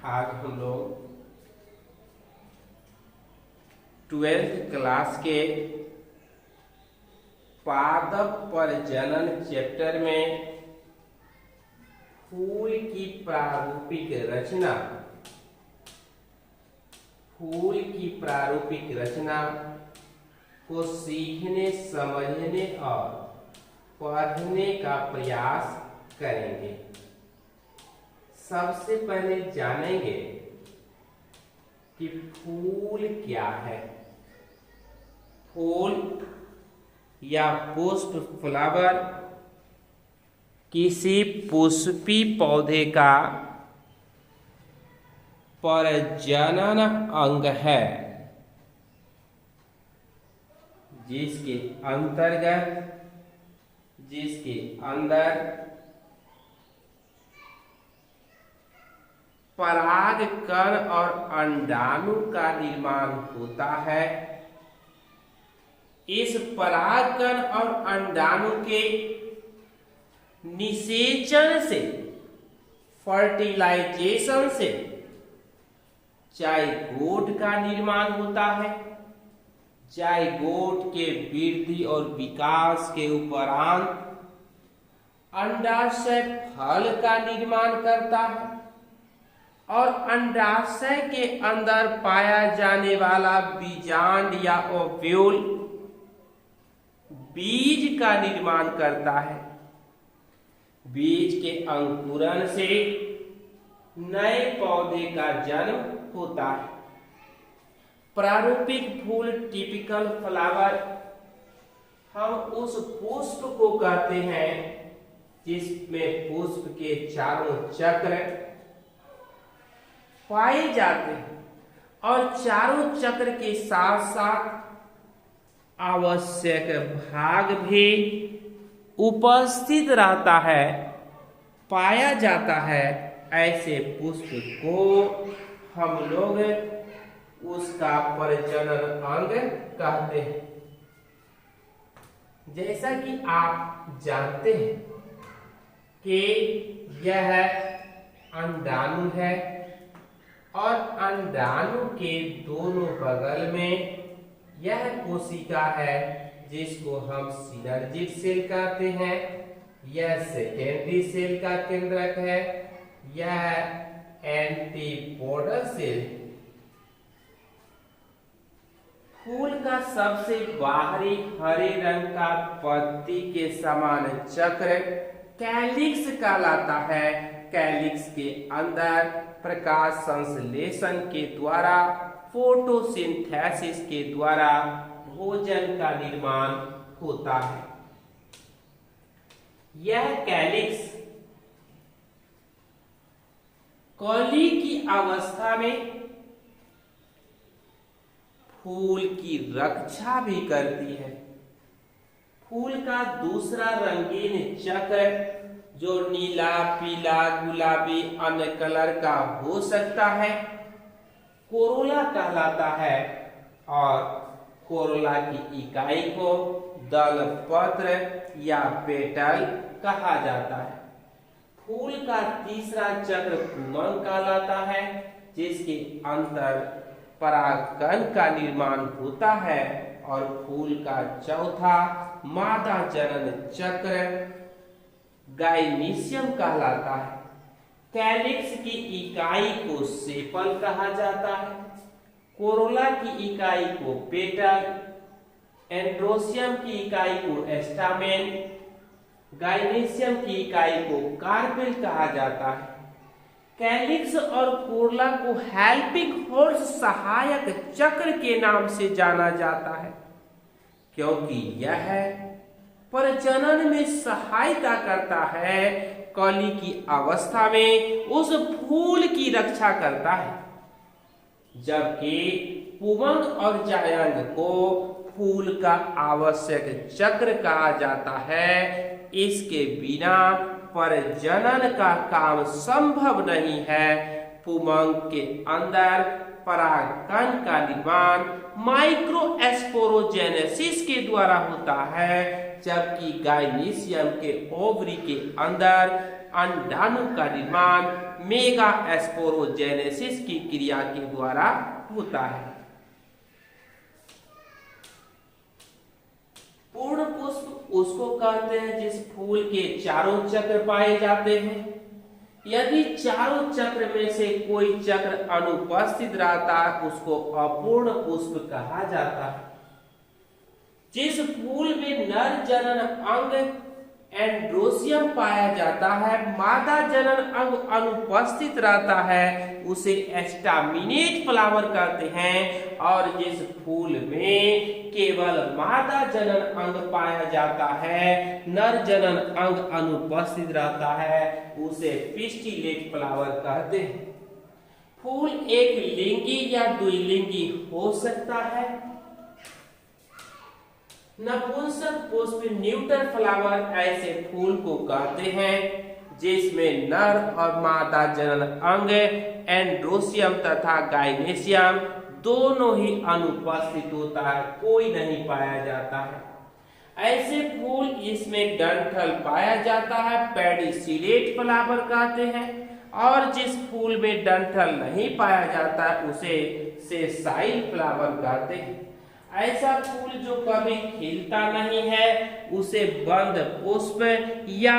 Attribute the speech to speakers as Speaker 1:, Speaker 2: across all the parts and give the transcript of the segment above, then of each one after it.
Speaker 1: आज हम लोग 12th क्लास के पादप प्रजनन चैप्टर में फूल की प्रारूपिक रचना को सीखने, समझने और पढ़ने का प्रयास करेंगे। सबसे पहले जानेंगे कि फूल क्या है। फूल या पुष्प, फ्लावर, किसी पुष्पी पौधे का प्रजनन अंग है, जिसके अंदर परागकण और अंडाणु का निर्माण होता है। इस परागकण और अंडाणु के निषेचन से, फर्टिलाइजेशन से जाइगोट का निर्माण होता है। जाइगोट के वृद्धि और विकास के उपरांत अंडाशय फल का निर्माण करता है और अंडाशय के अंदर पाया जाने वाला बीजांड या ओव्यूल बीज का निर्माण करता है। बीज के अंकुरण से नए पौधे का जन्म होता है। प्रारूपिक फूल, टिपिकल फ्लावर, हम उस पुष्प को कहते हैं जिसमें पुष्प के चारों चक्र पाए जाते हैं और चारों चक्र के साथ साथ आवश्यक भाग भी उपस्थित रहता है, पाया जाता है। ऐसे पुष्प को हम लोग उसका प्रजनन अंग कहते हैं। जैसा कि आप जानते हैं कि यह अंडाणु है और अंडाणु के दोनों बगल में यह कोशिका है, जिसको हम सिनर्जिड सेल कहते हैं। यह सेकेंडरी सेल का केंद्रक है। यह एंटीपोडल सेल। फूल का सबसे बाहरी हरे रंग का पत्ती के समान चक्र कैलिक्स कहलाता है। कैलिक्स के अंदर प्रकाश संश्लेषण के द्वारा, फोटोसिंथेसिस के द्वारा भोजन का निर्माण होता है। यह कैलिक्स कली की अवस्था में फूल की रक्षा भी करती है। फूल का दूसरा रंगीन चक्र, जो नीला, पीला, गुलाबी, अन्य कलर का हो सकता है, कोरोला कहलाता है और कोरोला की इकाई को दल पत्र या पेटल कहा जाता है। फूल का तीसरा चक्र पुंगक कहलाता है, जिसके अंदर परागकण का निर्माण होता है और फूल का चौथा मादा जनन चक्र गाइनीशियम कहलाता है। कैलिक्स की इकाई को सेपल कहा जाता है, कोरोला की इकाई को पेटल, एंड्रोसियम की इकाई को एस्टामेन, गाइनीशियम की इकाई को कार्पेल कहा जाता है। कैलिक्स और कोरोला को हेल्पिंग हॉर्स, सहायक चक्र के नाम से जाना जाता है, क्योंकि यह प्रजनन में सहायता करता है। कली की अवस्था में उस फूल की रक्षा करता है, जबकि पुंगक और जायंग को फूल का आवश्यक चक्र कहा जाता है। इसके बिना प्रजनन का काम संभव नहीं है। पुंगक के अंदर परागकण का निर्माण माइक्रोस्पोरोजेनेसिस के द्वारा होता है, जबकि गाइनीशियम के ओवरी के अंदर अंडाणु का निर्माण मेगा स्पोरोजेनेसिस की क्रिया के द्वारा होता है। पूर्ण पुष्प उसको कहते हैं जिस फूल के चारों चक्र पाए जाते हैं। यदि चारों चक्र में से कोई चक्र अनुपस्थित रहता है उसको अपूर्ण पुष्प कहा जाता है। जिस फूल में नर जनन अंग एंड्रोसियम पाया जाता है, मादा जनन अंग अनुपस्थित रहता है, उसे एस्टामिनेट फ्लावर कहते हैं। और जिस फूल में केवल मादा जनन अंग पाया जाता है, नर जनन अंग अनुपस्थित रहता है, उसे पिस्टिलेट फ्लावर कहते हैं। फूल एक लिंगी या द्विलिंगी हो सकता है। नपुंसक पुष्प न्यूटर फ्लावर ऐसे फूल को कहते हैं जिसमें नर और मादा जनन अंग एंड्रोसियम तथा गाइनेसियम दोनों ही अनुपस्थित होता है, कोई नहीं पाया जाता है। ऐसे फूल इसमें डंठल पाया जाता है पेडिसिलेट फ्लावर कहते हैं। और जिस फूल में डंठल नहीं पाया जाता उसे सेसाइल फ्लावर कहते हैं। ऐसा फूल जो कभी खिलता नहीं है उसे बंद पुष्प या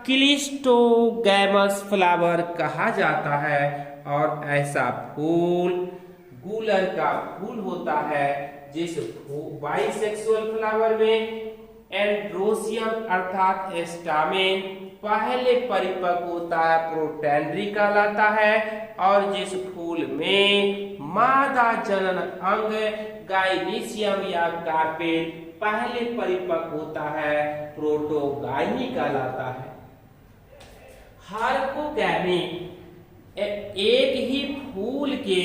Speaker 1: क्लिस्टोगैमस फ्लावर कहा जाता है। और ऐसा फूल गूलर का फूल होता है जिस बाइसेक्सुअल फ्लावर में एंड्रोसियम अर्थात एस्टामेन पहले परिपक्व होता है प्रोटेंड्री कहलाता है। और जिस फूल में मादा जनन अंग गाइनेसियम या कार्पेट पहले परिपक्व होता है प्रोटोगाइनी कहलाता है। हार्कोगैमी एक ही फूल के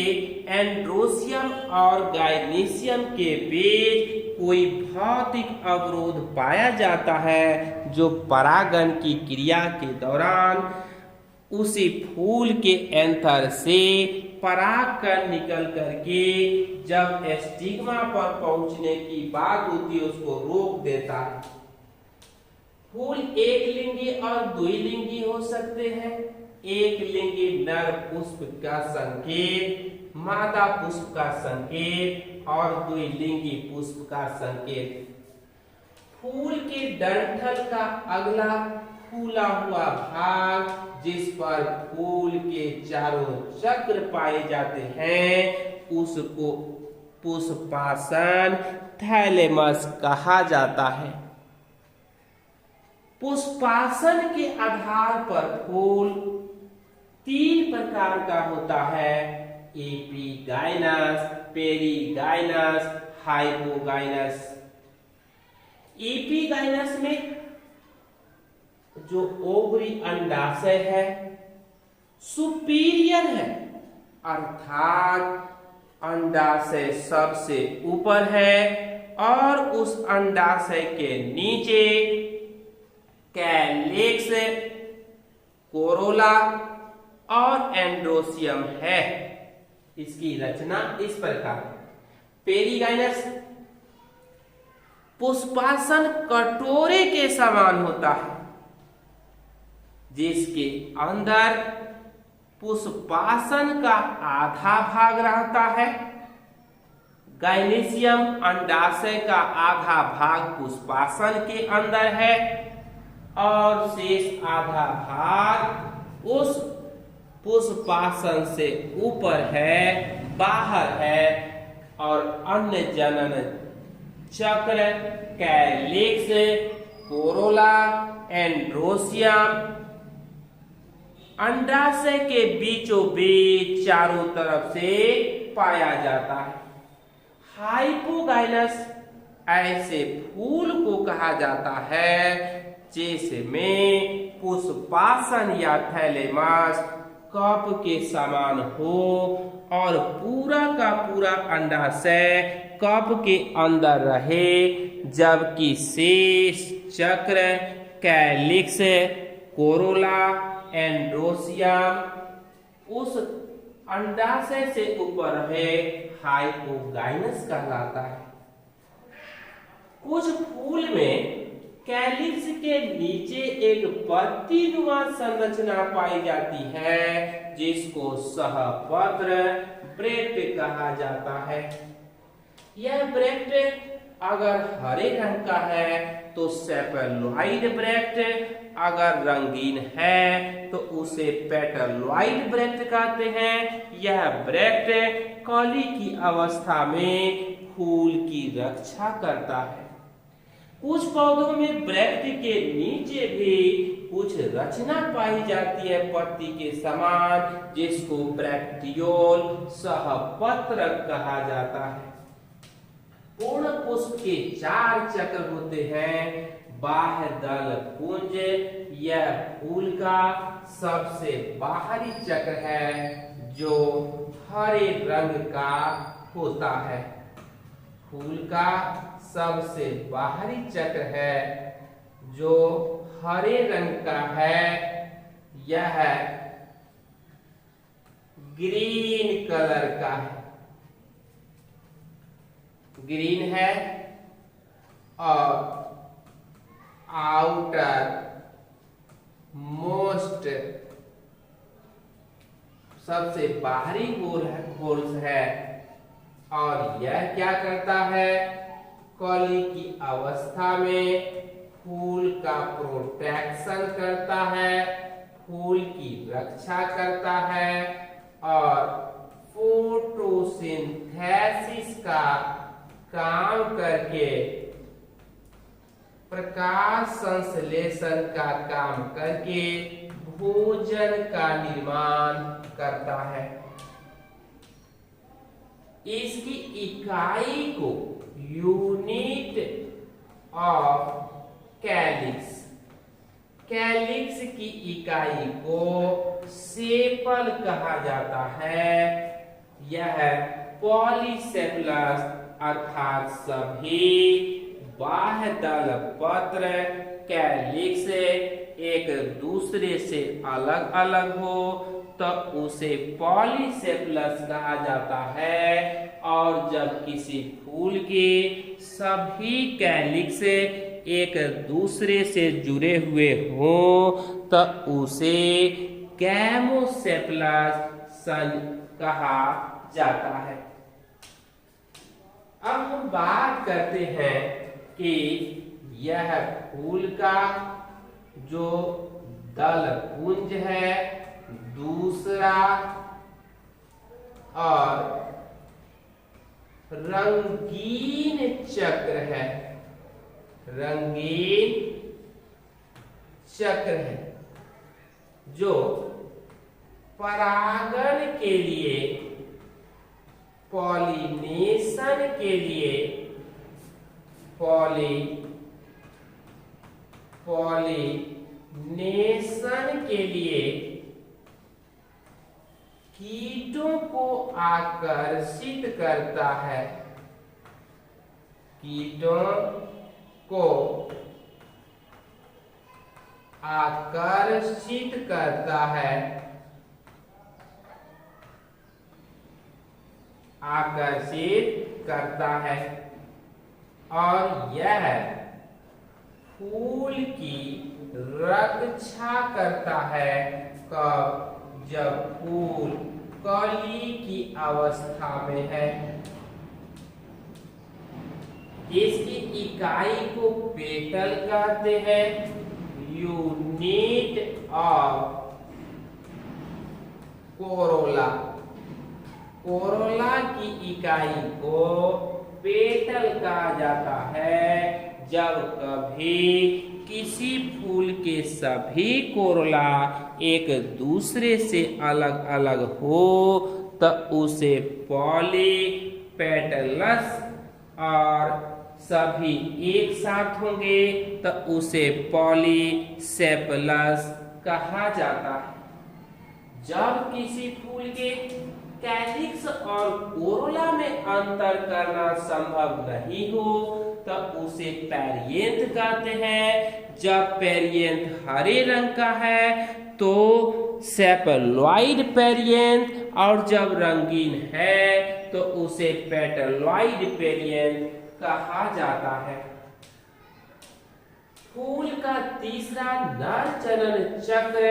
Speaker 1: एंड्रोसियम और गाइनेसियम के बीच कोई भौतिक अवरोध पाया जाता है जो परागण की क्रिया के दौरान उसी फूल के एंथर से परागकण निकल करके जब स्टिग्मा पर पहुंचने की बात होती है उसको रोक देता है। फूल एक लिंगी और द्विलिंगी हो सकते हैं। एक लिंगी नर पुष्प का संकेत, मादा पुष्प का संकेत और द्विलिंगी पुष्प का संकेत। फूल के डंठल का अगला फूला हुआ भाग जिस पर फूल के चारों चक्र पाए जाते हैं उसको पुष्पासन थैलेमस कहा जाता है। पुष्पासन के आधार पर फूल 3 प्रकार का होता है, एपिगाइनस, पेरिगाइनस, हाइपोगाइनस। एपिगाइनस में जो ओवरी अंडाशय है सुपीरियर है अर्थात अंडाशय सबसे ऊपर है और उस अंडाशय के नीचे कैलिक्स, कोरोला और एंड्रोसियम है। इसकी रचना इस प्रकार। पेरिगाइनस पुष्पासन कटोरे के समान होता है जिसके अंदर पुष्पासन का आधा भाग रहता है। गाइनेसियम अंडाशय का आधा भाग पुष्पासन के अंदर है और शेष आधा भाग उस पुष्पासन से ऊपर है, बाहर है। और अन्य जनन चक्र कैलिक्स, कोरोला, एंड्रोसियम अंडाशय के बीचों बीच चारों तरफ से पाया जाता है। हाइपोगाइनस ऐसे फूल को कहा जाता है जिसमें पुष्पासन या थैलेमस कप के समान हो और पूरा का पूरा अंडाशय कप के अंदर रहे, जबकि शेष चक्र कैलिक्स, कोरोला, एंड्रोसियम उस अंडाशय से ऊपर रहे, हाइपोगाइनस कहलाता है। कुछ फूल में कैलिक्स के नीचे एक पत्तीनुमा संरचना पाई जाती है जिसको सहपत्र ब्रैक्ट कहा जाता है। यह ब्रैक्ट अगर हरे रंग का है तो सेपेलोइड ब्रैक्ट, अगर रंगीन है तो उसे पेटलोइड ब्रैक्ट कहते हैं। यह ब्रैक्ट कली की अवस्था में फूल की रक्षा करता है। कुछ पौधों में ब्रैक्ट के नीचे भी कुछ रचना पाई जाती है पत्ती के समान, जिसको ब्रैक्टियोल सहपत्र कहा जाता है। पूर्ण पुष्प के 4 चक्र होते हैं। बाह्य दल पुंज यह फूल का सबसे बाहरी चक्र है जो हरे रंग का होता है। फूल का सबसे बाहरी चक्र है जो हरे रंग का है। यह ग्रीन कलर का है, ग्रीन है। और आउटर मोस्ट सबसे बाहरी गोल है। और यह क्या करता है? कली की अवस्था में फूल का प्रोटेक्शन करता है, फूल की रक्षा करता है और फोटोसिंथेसिस का काम करके प्रकाश संश्लेषण का काम करके भोजन का निर्माण करता है। इसकी इकाई को यूनिट ऑफ कैलिक्स, कैलिक्स की इकाई को सेपल कहा जाता है। यह पॉलीसेपलस अर्थात सभी बाह्य दल पत्र कैलिक्स एक दूसरे से अलग अलग हो तो उसे पॉलीसेपलस कहा जाता है। और जब किसी फूल के सभी कैलिक्स एक दूसरे से जुड़े हुए हो तो उसे गैमोसेपलस कहा जाता है। अब हम बात करते हैं कि यह फूल का जो दल पुंज है दूसरा और रंगीन चक्र है, रंगीन चक्र है जो परागण के लिए, पॉलिनेशन के लिए, पॉलिनेशन के लिए कीटों को आकर्षित करता है, कीटों को आकर्षित करता है, आकर्षित करता है। और यह फूल की रक्षा करता है कब? जब फूल कली की अवस्था में है। इसकी इकाई को पेटल कहते हैं, यूनिट ऑफ कोरोला, कोरोला की इकाई को पेटल कहा जाता है। जब कभी किसी फूल के सभी कोरोला एक दूसरे से अलग अलग हो तो उसे पॉलीपेटलस, और सभी एक साथ होंगे तो उसे पॉलीसेपलस कहा जाता है। जब किसी फूल के कैलिक्स और कोरोला में अंतर करना संभव नहीं हो तो उसे पेरियंथ कहते हैं। जब पेरियंथ हरे रंग का है तो सेपेलोइड पेरियंथ, और जब रंगीन है तो उसे पेटलोइड पेरियंथ कहा जाता है। फूल का तीसरा नर जनन चक्र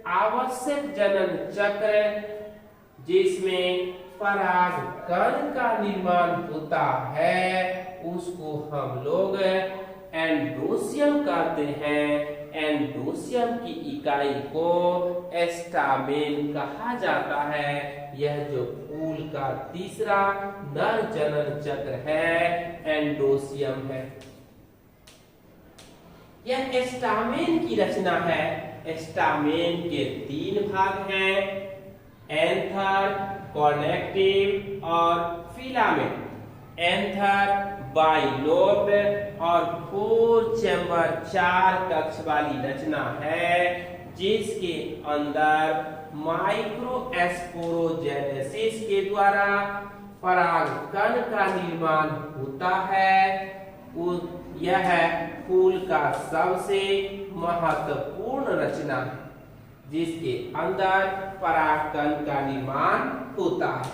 Speaker 1: आवश्यक जनन चक्र, जिसमें परागकण का निर्माण होता है, उसको हम लोग एंड्रोसियम कहते हैं। एंड्रोसियम की इकाई को स्टामेन कहा जाता है। यह जो फूल का तीसरा नर जनन चक्र है, एंड्रोसियम है। यह स्टामेन की रचना है। स्टामेन के 3 भाग हैं, एंथर, कनेक्टिव और फिलामेंट। एंथर बाइलोब्ड और 4 चैम्बर 4 कक्ष वाली रचना है, जिसके अंदर माइक्रोस्पोरोजेनेसिस के द्वारा परागकण का निर्माण होता है। यह फूल का सबसे महत्वपूर्ण रचना है, जिसके अंदर परागकण का निर्माण होता है।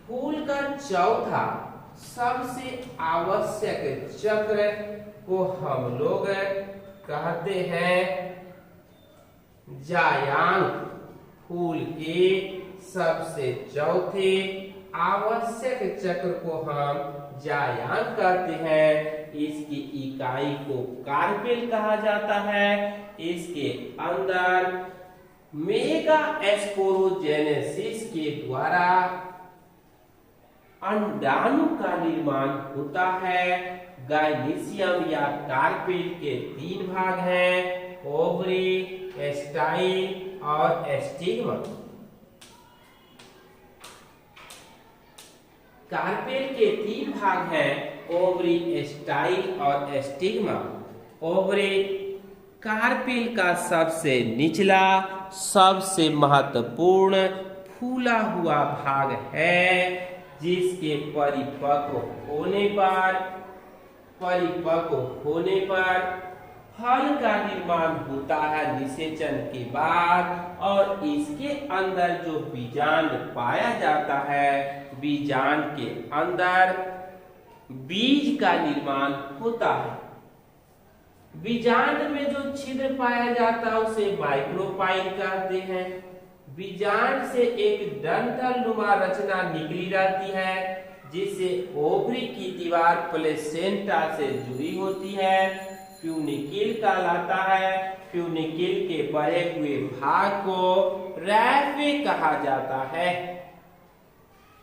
Speaker 1: फूल का चौथा सबसे आवश्यक चक्र को हम लोग कहते हैं जायांग। फूल के सबसे चौथे आवश्यक चक्र को हम जायांग कहते हैं। इसकी इकाई को कार्पेल कहा जाता है। इसके अंदर मेगा स्पोरोजेनेसिस के द्वारा अंडाणु का निर्माण होता है। गायनीशियम या कार्पेल के 3 भाग हैं, ओवरी, स्टाइल और स्टिग्मा। कार्पेल के 3 भाग हैं, ओवरी, स्टाइल और स्टिग्मा। ओवरी कार्पेल का सबसे निचला सबसे महत्वपूर्ण फूला हुआ भाग है, जिसके परिपक्व होने पर फल का निर्माण होता है निषेचन के बाद, और इसके अंदर जो बीजांड पाया जाता है, बीजांड के अंदर बीज का निर्माण होता है। बीजांड में जो छिद्र पाया जाता है उसे माइक्रोपाइल कहते हैं। बीजांड से एक डंठल नुमा रचना निकली रहती है, जिसे ओवरी की दीवार प्लेसेंटा से जुड़ी होती है, फ्यूनिकिल कहलाता है। फ्यूनिकिल के बढ़े हुए भाग को रैफे कहा जाता है।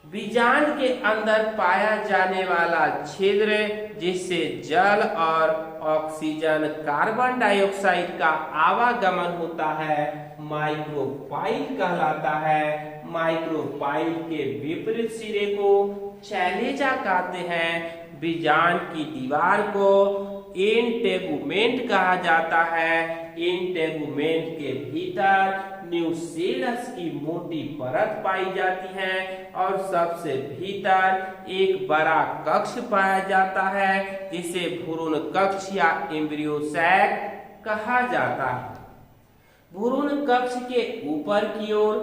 Speaker 1: बीजांड के अंदर पाया जाने वाला छिद्र, जिससे जल और ऑक्सीजन कार्बन डाइऑक्साइड का आवागमन होता है, माइक्रोपाइल कहलाता है। माइक्रोपाइल के विपरीत सिरे को चैलेजा कहते हैं। बीजांड की दीवार को इंटेगुमेंट कहा जाता है। इंटेगुमेंट के भीतर न्यूसेलस की मोटी परत पाई जाती है और सबसे भीतर एक बड़ा कक्ष पाया जाता है, जिसे भ्रूण कक्ष या एम्ब्रियो सैक कहा जाता है। भ्रूण कक्ष के ऊपर की ओर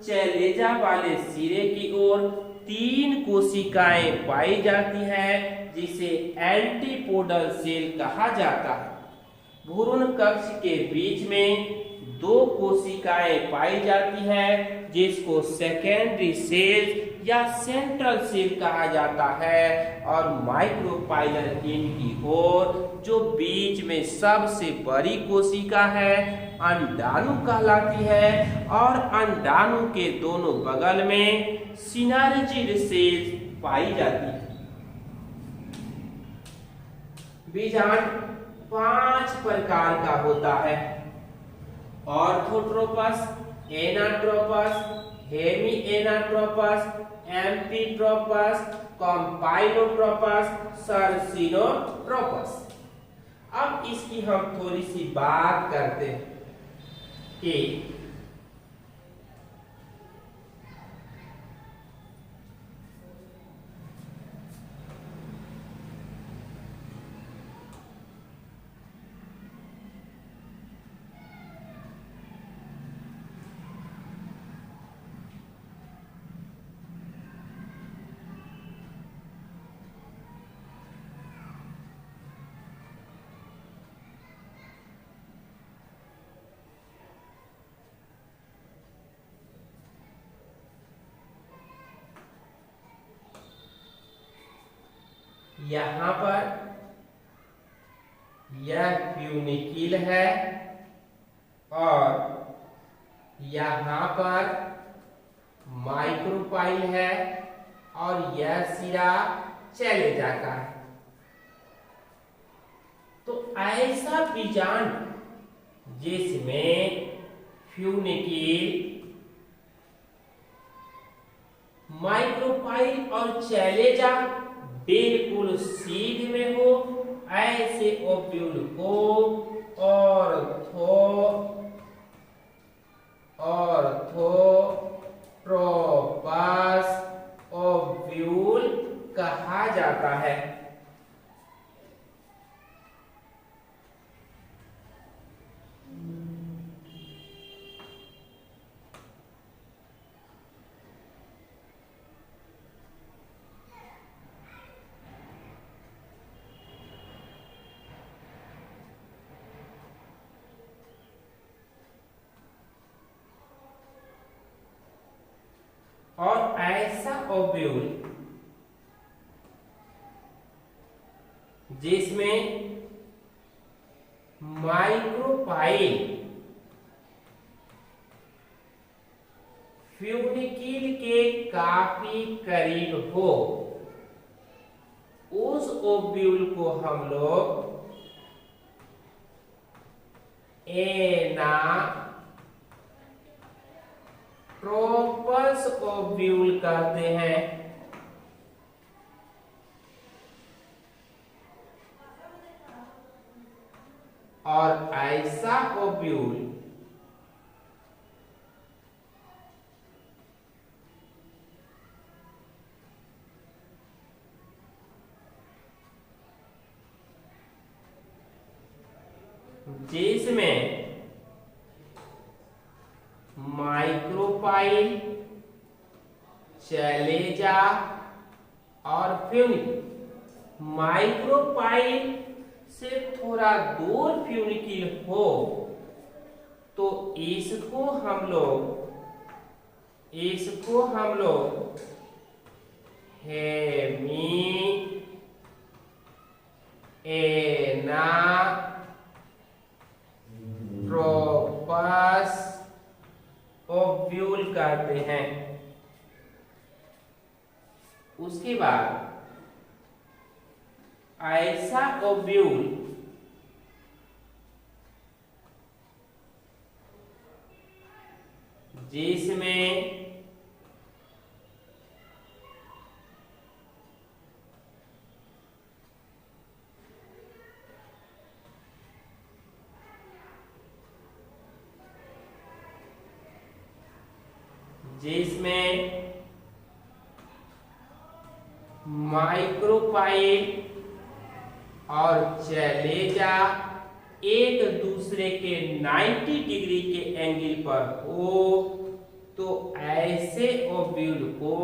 Speaker 1: चैलेजा वाले सिरे की ओर 3 कोशिकाएं पाई जाती हैं, जिसे एंटीपोडल सेल कहा जाता है। भ्रूण कक्ष के बीच में 2 कोशिकाएं पाई जाती हैं, जिसको सेकेंडरी सेल या सेंट्रल सेल कहा जाता है, और माइक्रोपाइलर इनकी ओर जो बीच में सबसे बड़ी कोशिका है अंडाणु कहलाती है, और अंडाणु के दोनों बगल में सिनर्जिड सेल पाई जाती है। बीजांड 5 प्रकार का होता है, ऑर्थोट्रोपस, एनाट्रोपस, हेमी एनाट्रोपस, एम्फिट्रोपस, कॉम्पाइलोट्रोपस, सर्सिनोट्रोपस। अब इसकी हम थोड़ी सी बात करते हैं कि यहां पर यह फ्यूनिकिल है और यहां पर माइक्रोपाइल है और यह सिरा चले जाता है। तो ऐसा बीजांड जिसमें फ्यूनिकिल, माइक्रोपाइल और चैलेजा बिल्कुल सीध में हो, ऐसे ओव्यूल को ऑर्थोट्रोपस ओव्यूल कहा जाता है। और ऐसा ओव्यूल जिसमें माइक्रोपाइल फ्यूनिकिल के काफी करीब हो, उस ओव्यूल को हम लोग एनाट्रोपस ओव्यूल कहते हैं। और ऐसा ओव्यूल जिसमें माइक्रोपाइल, चैलेजा और फ्यूनिकिल, माइक्रोपाइल से थोड़ा दूर फ्यूनिकिल हो तो इसको हम लोग हेमी एनाट्रोपस ओव्यूल कहते हैं। उसके बाद ऐसा ओव्यूल जिसमें माइक्रोपाइल और चैलेजा एक दूसरे के 90 डिग्री के एंगल पर हो तो ऐसे ओव्यूल को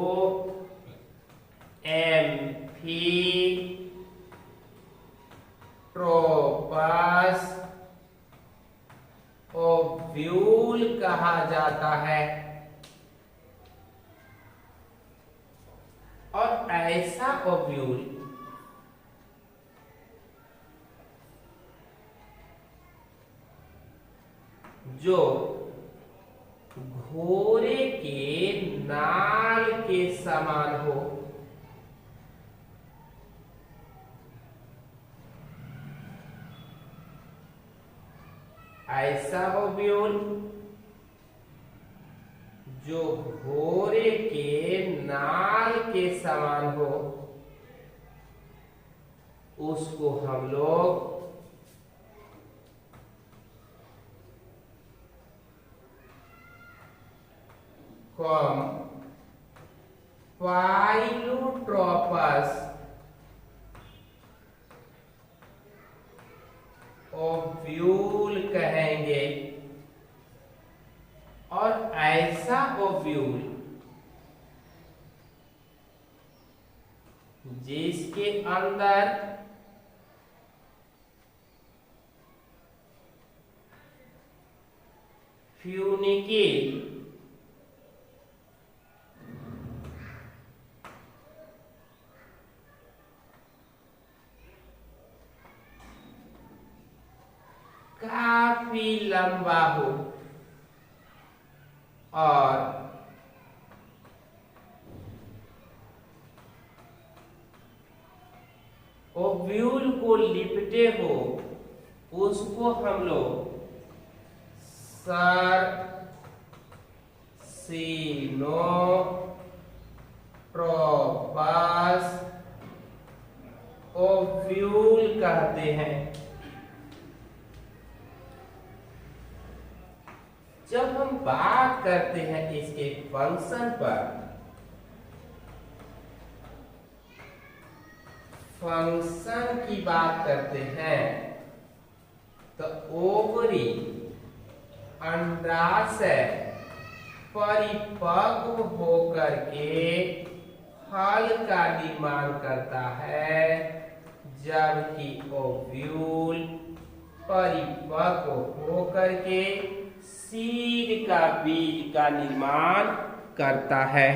Speaker 1: एम्फीट्रोपस ओव्यूल कहा जाता है। और ऐसा ओव्यूल जो घोड़े के नाल के समान हो, ऐसा ओव्यूल जो घोड़े के नाल के समान हो उसको हम लोग पाइलोट्रोपस ओव्यूल कहेंगे। और ऐसा ओव्यूल जिसके अंदर फ्यूनिकिल लंबा हो और ओव्यूल को लिपटे हो उसको हम लोग सर्सिनोट्रोपस ओव्यूल कहते हैं। जब हम बात करते हैं इसके फंक्शन पर, फंक्शन की बात करते हैं तो ओवरी अंडाशय परिपक्व होकर के फल का निर्माण करता है, जबकि ओव्यूल परिपक्व होकर के सीड का बीज का निर्माण करता है।